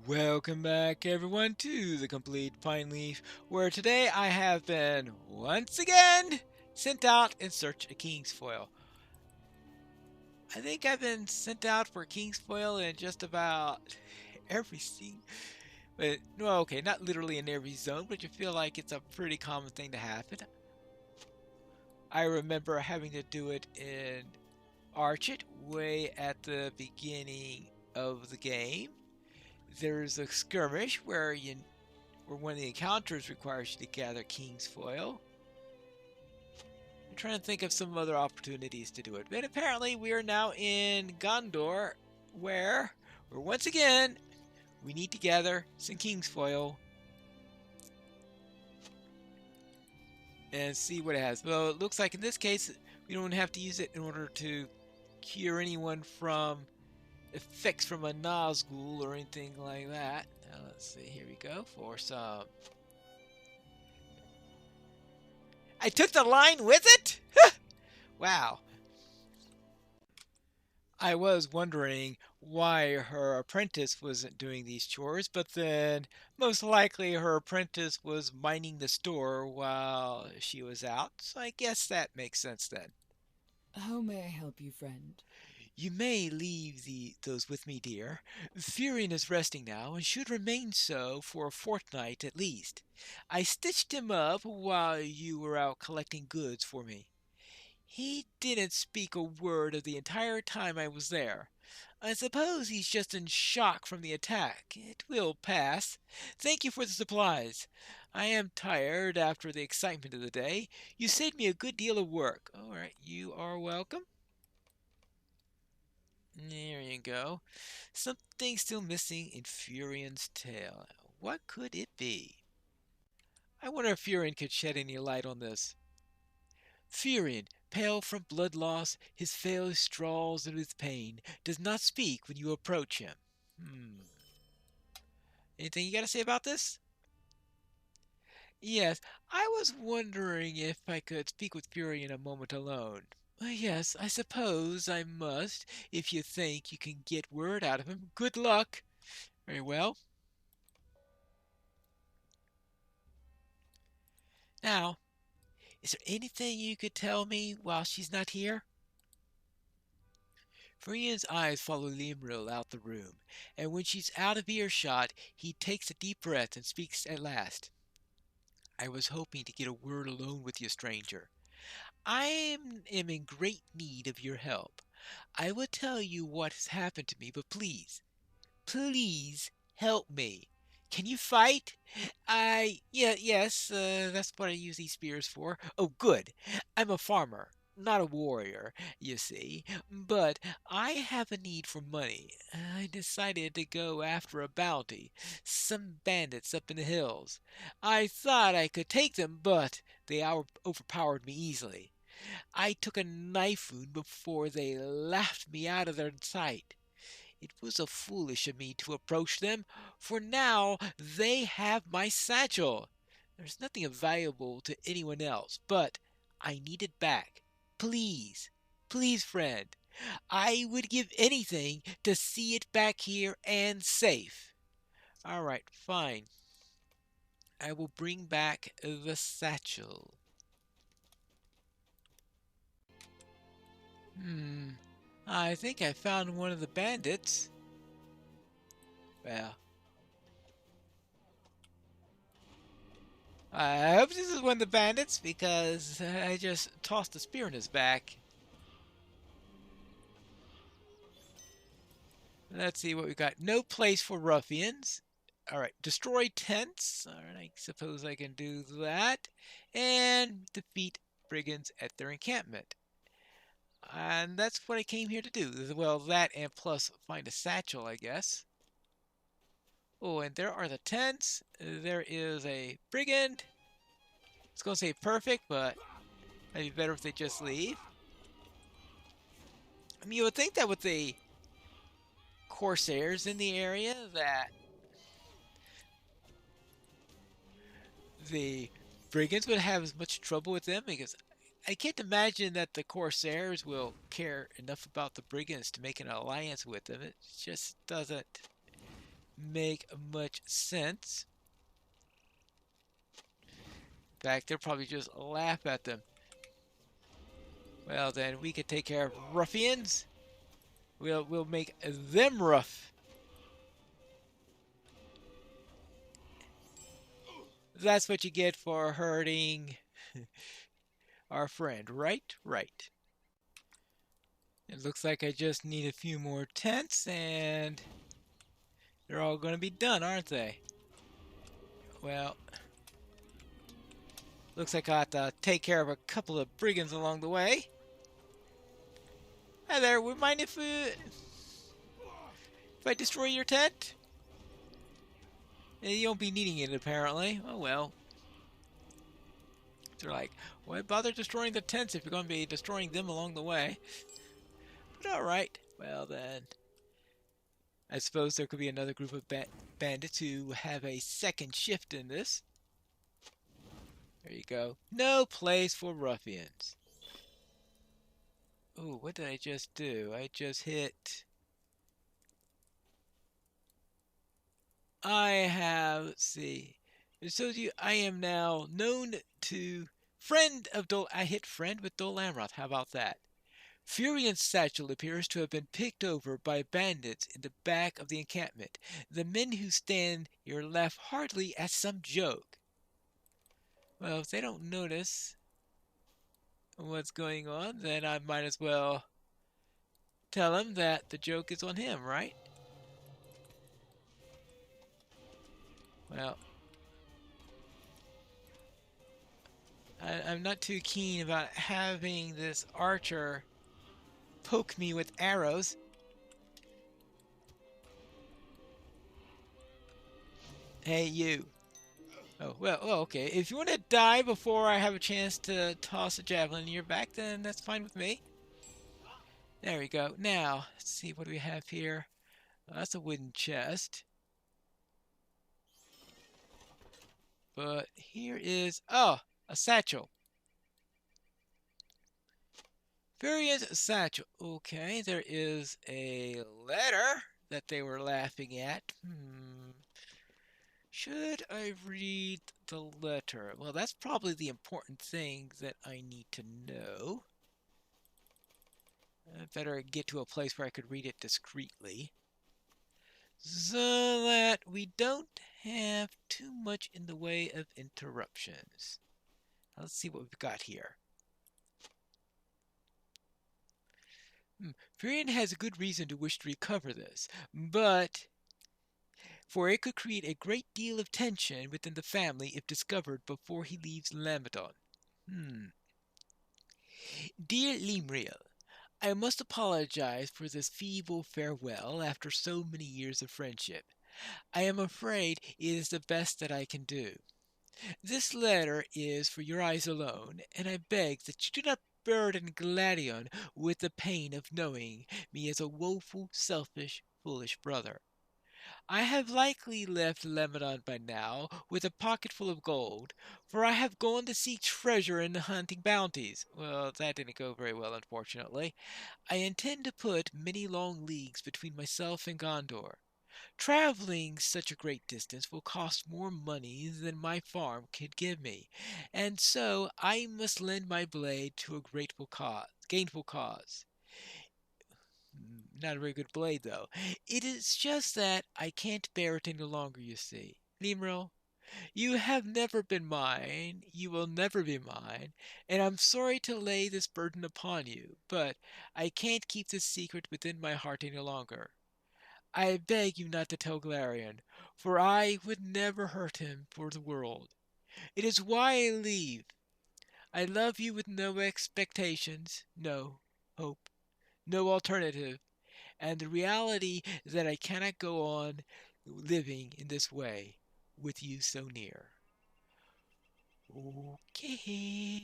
Welcome back, everyone, to the Complete Pineleaf, where today I have been once again sent out in search of King's Foil. I think I've been sent out for King's Foil in just about every scene. But, well, okay, not literally in every zone, but you feel like it's a pretty common thing to happen. I remember having to do it in Archit way at the beginning of the game. There's a skirmish where one of the encounters requires you to gather King's Foil. I'm trying to think of some other opportunities to do it. But apparently we are now in Gondor, where once again we need to gather some King's Foil and see what it has. Well, it looks like in this case we don't have to use it in order to cure anyone from effects from a Nazgul or anything like that. Now let's see, here we go for some. I took the line with it? Wow. I was wondering why her apprentice wasn't doing these chores, but then most likely her apprentice was minding the store while she was out, so I guess that makes sense then. How may I help you, friend? You may leave those with me, dear. Furion is resting now and should remain so for a fortnight at least. I stitched him up while you were out collecting goods for me. He didn't speak a word of the entire time I was there. I suppose he's just in shock from the attack. It will pass. Thank you for the supplies. I am tired after the excitement of the day. You saved me a good deal of work. All right, you are welcome. There you go. Something still missing in Furion's tale. What could it be? I wonder if Furion could shed any light on this. Furion, pale from blood loss, his face straws with pain, does not speak when you approach him. Anything you got to say about this? Yes, I was wondering if I could speak with Furion a moment alone. Yes, I suppose I must, if you think you can get word out of him. Good luck. Very well. Now, is there anything you could tell me while she's not here? Furion's eyes follow Limril out the room, and when she's out of earshot, he takes a deep breath and speaks at last. I was hoping to get a word alone with you, stranger. I am in great need of your help. I will tell you what has happened to me, but please help me. Can you fight? Yes, that's what I use these spears for. Oh, good. I'm a farmer, not a warrior, you see. But I have a need for money. I decided to go after a bounty. Some bandits up in the hills. I thought I could take them, but they overpowered me easily. I took a knife wound before they laughed me out of their sight. It was so foolish of me to approach them, for now they have my satchel. There's nothing valuable to anyone else, but I need it back. Please, please, friend, I would give anything to see it back here and safe. All right, fine. I will bring back the satchel. Hmm, I think I found one of the bandits. Well, I hope this is one of the bandits because I just tossed a spear in his back. Let's see what we got. No place for ruffians. Alright, destroy tents. Alright, I suppose I can do that. And defeat brigands at their encampment. And that's what I came here to do. Well, that and plus find a satchel, I guess. Oh, and there are the tents. There is a brigand. It's going to say perfect, but it'd be better if they just leave. I mean, you would think that with the corsairs in the area that the brigands would have as much trouble with them because I can't imagine that the corsairs will care enough about the brigands to make an alliance with them. It just doesn't make much sense. In fact, they'll probably just laugh at them. Well, then we could take care of ruffians. We'll make them rough. That's what you get for hurting our friend, right? Right. It looks like I just need a few more tents and they're all going to be done, aren't they? Well, looks like I have to take care of a couple of brigands along the way. Hi there, would mind if I destroy your tent? You won't be needing it apparently. Oh well. They're like, why bother destroying the tents if you're going to be destroying them along the way? But alright. Well then, I suppose there could be another group of bandits who have a second shift in this. There you go. No place for ruffians. Ooh, what did I just do? I just hit... I have, let's see. It shows you I am now known to friend of Dol. I hit friend with Dol Amroth. How about that? Fury and Satchel appears to have been picked over by bandits in the back of the encampment. The men who stand here laugh heartily at some joke. Well, if they don't notice what's going on, then I might as well tell him that the joke is on him, right? Well, I'm not too keen about having this archer poke me with arrows. Hey, you. Oh, well, okay. If you want to die before I have a chance to toss a javelin in your back, then that's fine with me. There we go. Now, let's see what do we have here. That's a wooden chest. But here is, oh, a satchel. Variant satchel. Okay, there is a letter that they were laughing at. Should I read the letter? Well, that's probably the important thing that I need to know. I better get to a place where I could read it discreetly so that we don't have too much in the way of interruptions. Let's see what we've got here. Varian has a good reason to wish to recover this, but for it could create a great deal of tension within the family if discovered before he leaves Lamadon. Dear Limriel, I must apologize for this feeble farewell after so many years of friendship. I am afraid it is the best that I can do. This letter is for your eyes alone, and I beg that you do not burden Gladion with the pain of knowing me as a woeful, selfish, foolish brother. I have likely left Lebanon by now with a pocket full of gold, for I have gone to seek treasure and hunting bounties. Well, that didn't go very well, unfortunately. I intend to put many long leagues between myself and Gondor. Traveling such a great distance will cost more money than my farm could give me, and so I must lend my blade to a gainful cause. Not a very good blade, though. It is just that I can't bear it any longer, you see. Limro, you have never been mine, you will never be mine, and I'm sorry to lay this burden upon you, but I can't keep this secret within my heart any longer. I beg you not to tell Glarion, for I would never hurt him for the world. It is why I leave. I love you with no expectations, no hope, no alternative, and the reality that I cannot go on living in this way with you so near. Okay.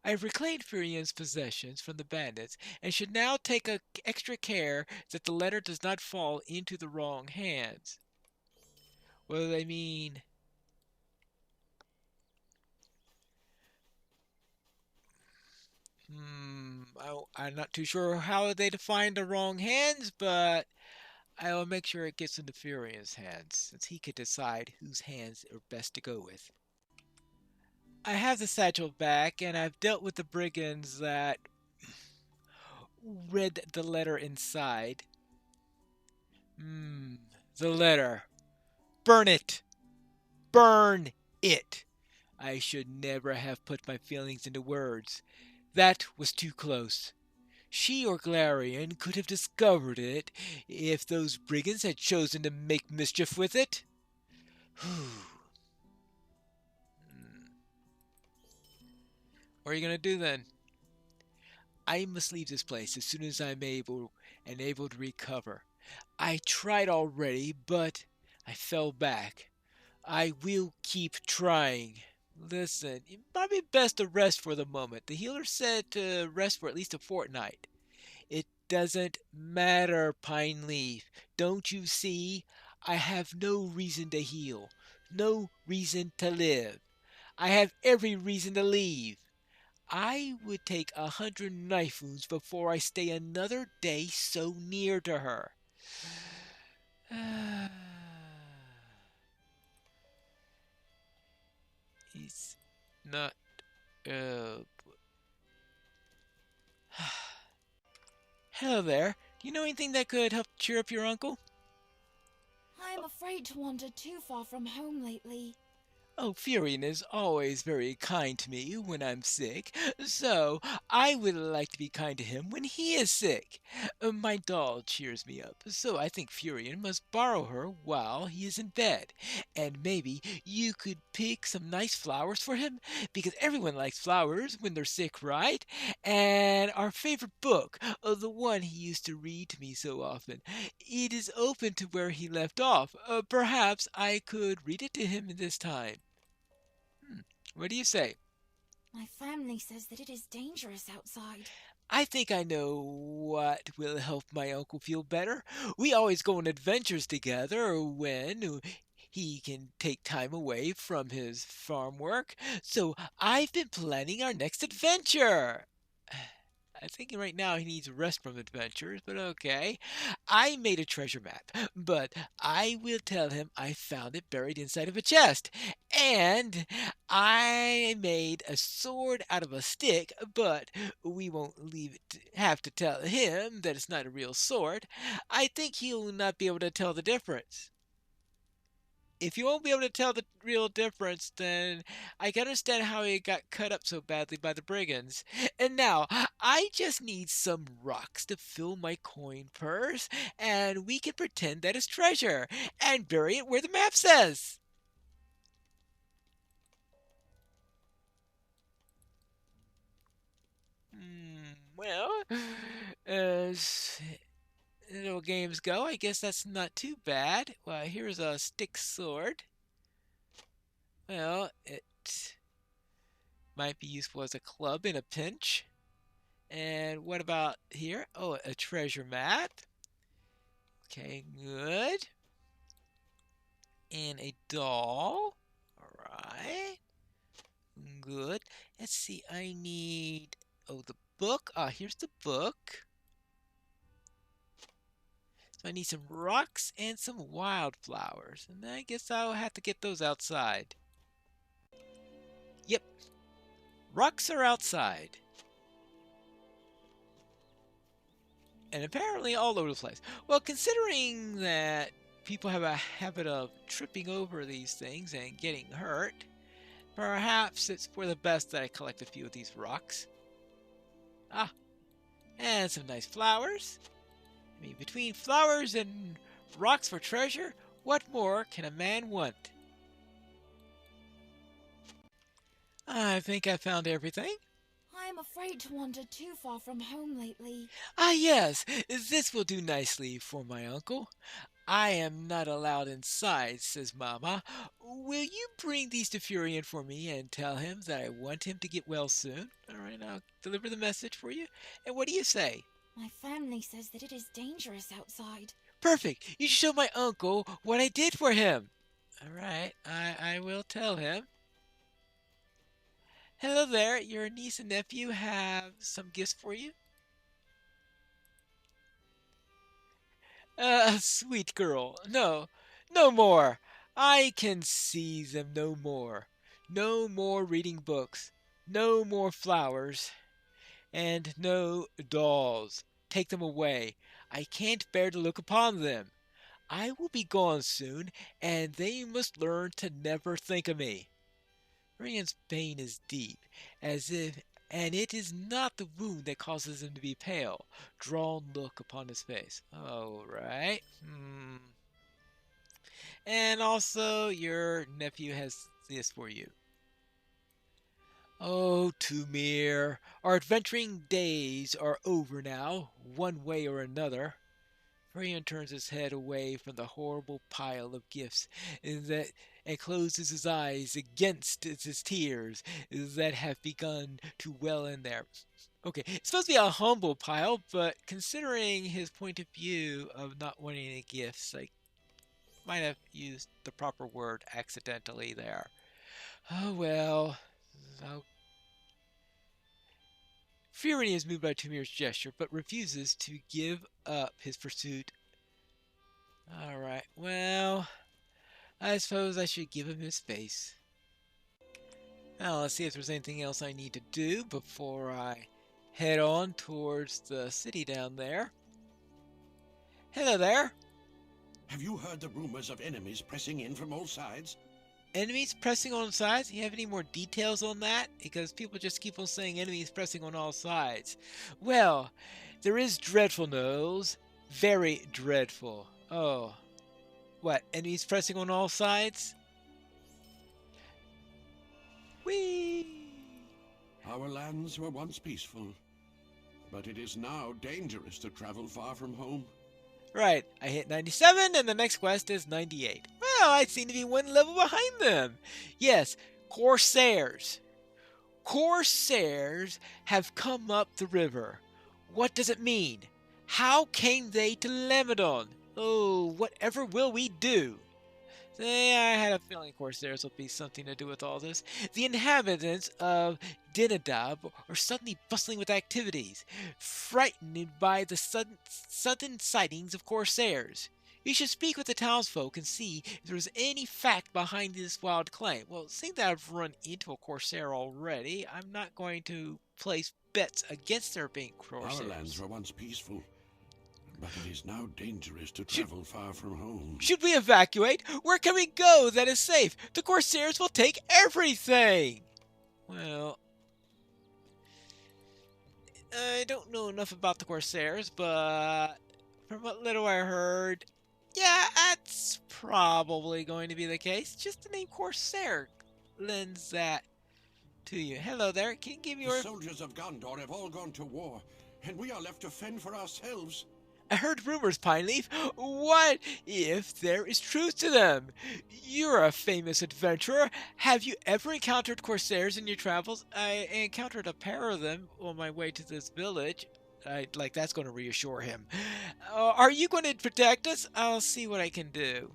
I have reclaimed Furian's possessions from the bandits and should now take extra care that the letter does not fall into the wrong hands. What do they mean? I'm not too sure how they define the wrong hands, but I'll make sure it gets into Furion's hands, since he could decide whose hands are best to go with. I have the satchel back, and I've dealt with the brigands that read the letter inside. Hmm, the letter. Burn it! Burn it! I should never have put my feelings into words. That was too close. She or Glarian could have discovered it if those brigands had chosen to make mischief with it. What are you going to do then? I must leave this place as soon as I'm able to recover. I tried already, but I fell back. I will keep trying. Listen, it might be best to rest for the moment. The healer said to rest for at least a fortnight. It doesn't matter, Pineleaf. Don't you see? I have no reason to heal, no reason to live. I have every reason to leave. I would take 100 knife wounds before I stay another day so near to her. He's not. Uh... Hello there. Do you know anything that could help cheer up your uncle? I am afraid to wander too far from home lately. Oh, Furion is always very kind to me when I'm sick, so I would like to be kind to him when he is sick. My doll cheers me up, so I think Furion must borrow her while he is in bed. And maybe you could pick some nice flowers for him, because everyone likes flowers when they're sick, right? And our favorite book, the one he used to read to me so often, it is open to where he left off. Perhaps I could read it to him this time. What do you say? My family says that it is dangerous outside. I think I know what will help my uncle feel better. We always go on adventures together when he can take time away from his farm work. So I've been planning our next adventure. I think right now he needs rest from adventures, but okay. I made a treasure map, but I will tell him I found it buried inside of a chest. And I made a sword out of a stick, but we won't have to tell him that it's not a real sword. I think he'll not be able to tell the difference. If you won't be able to tell the real difference, then I can understand how he got cut up so badly by the brigands. And now, I just need some rocks to fill my coin purse, and we can pretend that it's treasure and bury it where the map says. Well, as little games go, I guess that's not too bad. Well, here's a stick sword. Well, it might be useful as a club in a pinch. And what about here? Oh, a treasure map. Okay, good. And a doll. Alright. Good. Let's see, I need. Oh, the book. Ah, here's the book. So I need some rocks and some wildflowers. And I guess I'll have to get those outside. Yep, rocks are outside. And apparently all over the place. Well, considering that people have a habit of tripping over these things and getting hurt, perhaps it's for the best that I collect a few of these rocks. Ah, and some nice flowers. I mean, between flowers and rocks for treasure, what more can a man want? I think I found everything. I am afraid to wander too far from home lately. Ah, yes, this will do nicely for my uncle. I am not allowed inside, says Mamma. Will you bring these to Furion for me and tell him that I want him to get well soon? All right, I'll deliver the message for you. And what do you say? My family says that it is dangerous outside. Perfect. You show my uncle what I did for him. All right, I will tell him. Hello there. Your niece and nephew have some gifts for you. Sweet girl, no, no more. I can see them no more. No more reading books. No more flowers. And no dolls. Take them away. I can't bear to look upon them. I will be gone soon, and they must learn to never think of me. Rand's pain is deep, as if, and it is not the wound that causes him to be pale. Drawn look upon his face. All right. And also, your nephew has this for you. Oh, Tumir, our adventuring days are over now, one way or another. Rian turns his head away from the horrible pile of gifts that and closes his eyes against his tears that have begun to well in there. Okay, it's supposed to be a humble pile, but considering his point of view of not wanting any gifts, I might have used the proper word accidentally there. Oh well. Oh. Fury is moved by Tumir's gesture, but refuses to give up his pursuit. Alright, well, I suppose I should give him his space. Now, let's see if there's anything else I need to do before I head on towards the city down there. Hello there. Have you heard the rumors of enemies pressing in from all sides? Enemies pressing on sides? You have any more details on that? Because people just keep on saying enemies pressing on all sides. Well, there is dreadful news. Very dreadful. Oh. What, enemies pressing on all sides? Whee! Our lands were once peaceful, but it is now dangerous to travel far from home. Right, I hit 97 and the next quest is 98. Well, I seem to be one level behind them. Yes, Corsairs. Corsairs have come up the river. What does it mean? How came they to Lamedon? Oh, whatever will we do? I had a feeling Corsairs will be something to do with all this. The inhabitants of Dinadab are suddenly bustling with activities, frightened by the sudden sightings of Corsairs. You should speak with the townsfolk and see if there is any fact behind this wild claim. Well, seeing that I've run into a Corsair already, I'm not going to place bets against there being Corsairs. Our lands were once peaceful, but it is now dangerous to travel far from home. Should we evacuate? Where can we go that is safe? The Corsairs will take everything! Well, I don't know enough about the Corsairs, but from what little I heard, yeah, that's probably going to be the case. Just the name Corsair lends that to you. Hello there, can you give me your... The soldiers of Gondor have all gone to war, and we are left to fend for ourselves. I heard rumors, Pineleaf. What if there is truth to them? You're a famous adventurer. Have you ever encountered Corsairs in your travels? I encountered a pair of them on my way to this village. That's going to reassure him. Are you going to protect us? I'll see what I can do.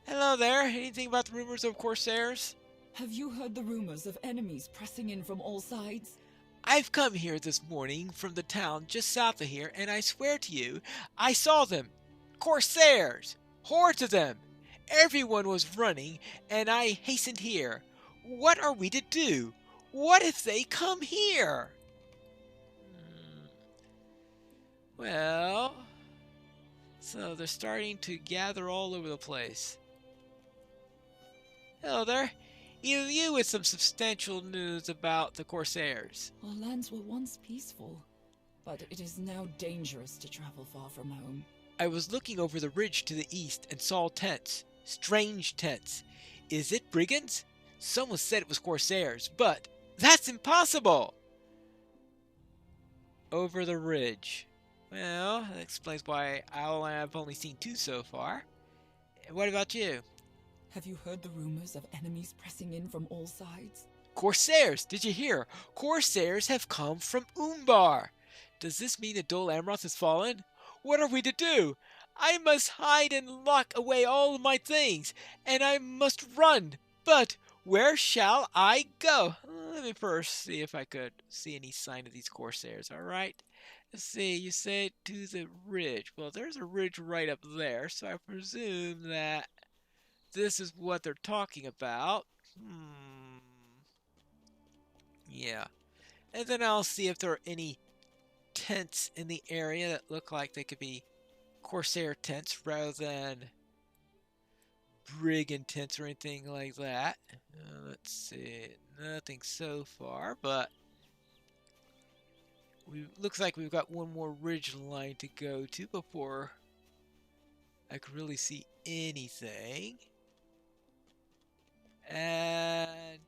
Hello there. Anything about the rumors of Corsairs? Have you heard the rumors of enemies pressing in from all sides? I've come here this morning from the town just south of here, and I swear to you, I saw them. Corsairs! Hordes of them! Everyone was running, and I hastened here. What are we to do? What if they come here? Well, so they're starting to gather all over the place. Hello there. You with some substantial news about the Corsairs. Our lands were once peaceful, but it is now dangerous to travel far from home. I was looking over the ridge to the east and saw tents. Strange tents. Is it brigands? Someone said it was Corsairs, but that's impossible! Over the ridge. Well, that explains why I've only seen two so far. What about you? Have you heard the rumors of enemies pressing in from all sides? Corsairs! Did you hear? Corsairs have come from Umbar! Does this mean that Dol Amroth has fallen? What are we to do? I must hide and lock away all of my things, and I must run. But where shall I go? Let me first see if I could see any sign of these Corsairs, alright? Let's see, you said to the ridge. Well, there's a ridge right up there, so I presume that this is what they're talking about. Yeah. And then I'll see if there are any tents in the area that look like they could be Corsair tents rather than brigand tents or anything like that. Let's see. Nothing so far, but looks like we've got one more ridge line to go to before I could really see anything. And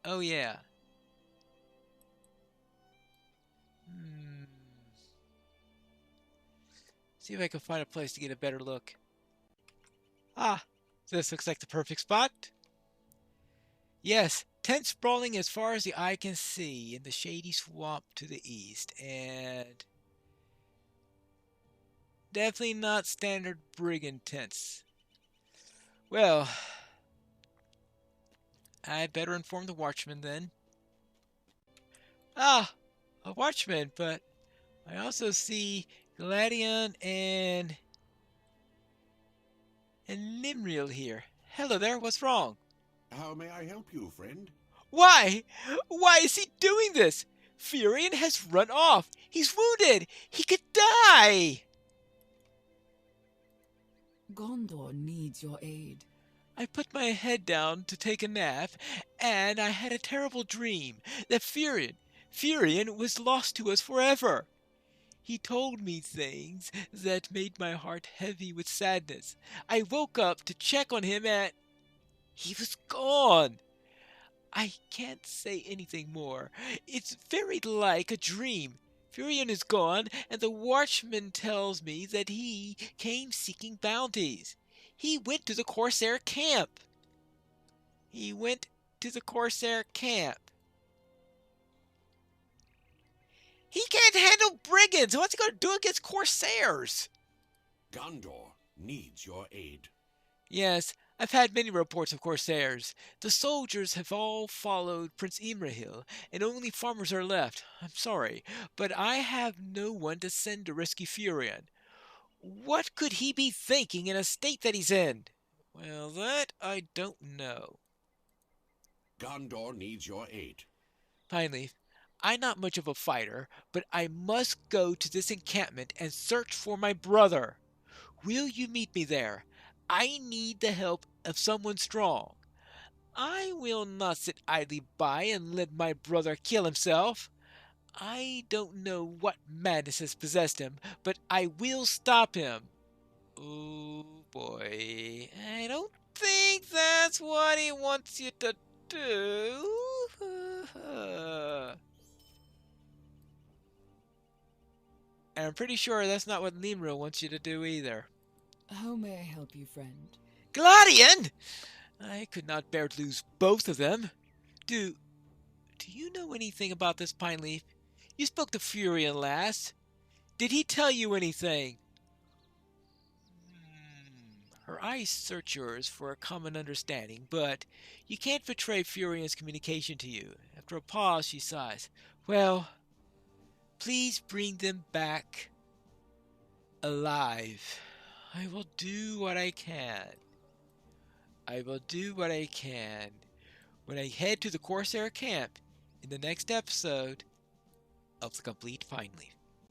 oh yeah. See if I can find a place to get a better look. Ah, this looks like the perfect spot. Yes, tents sprawling as far as the eye can see in the shady swamp to the east, and definitely not standard brigand tents. Well, I'd better inform the watchman then. Ah, a watchman, but I also see Gladion and Nimriel here. Hello there, what's wrong? How may I help you, friend? Why? Why is he doing this? Furion has run off. He's wounded. He could die. Gondor needs your aid. I put my head down to take a nap, and I had a terrible dream that Furion was lost to us forever. He told me things that made my heart heavy with sadness. I woke up to check on him, and he was gone. I can't say anything more. It's very like a dream. Furion is gone, and the watchman tells me that he came seeking bounties. He went to the Corsair camp. He went to the Corsair camp. He can't handle brigands. What's he going to do against Corsairs? Gondor needs your aid. Yes, I've had many reports of Corsairs. The soldiers have all followed Prince Imrahil, and only farmers are left. I'm sorry, but I have no one to send to rescue Furion. What could he be thinking in a state that he's in? Well, that I don't know. Gondor needs your aid. Pineleaf, I'm not much of a fighter, but I must go to this encampment and search for my brother. Will you meet me there? I need the help of someone strong. I will not sit idly by and let my brother kill himself. I don't know what madness has possessed him, but I will stop him. Oh boy, I don't think that's what he wants you to do. And I'm pretty sure that's not what Limro wants you to do either. How may I help you, friend? Gladion! I could not bear to lose both of them. Do you know anything about this, Pineleaf? You spoke to Furion last. Did he tell you anything? Her eyes search yours for a common understanding, but you can't betray Furion's communication to you. After a pause, she sighs. Well, please bring them back alive. I will do what I can. I will do what I can when I head to the Corsair camp in the next episode of The Complete Pineleaf.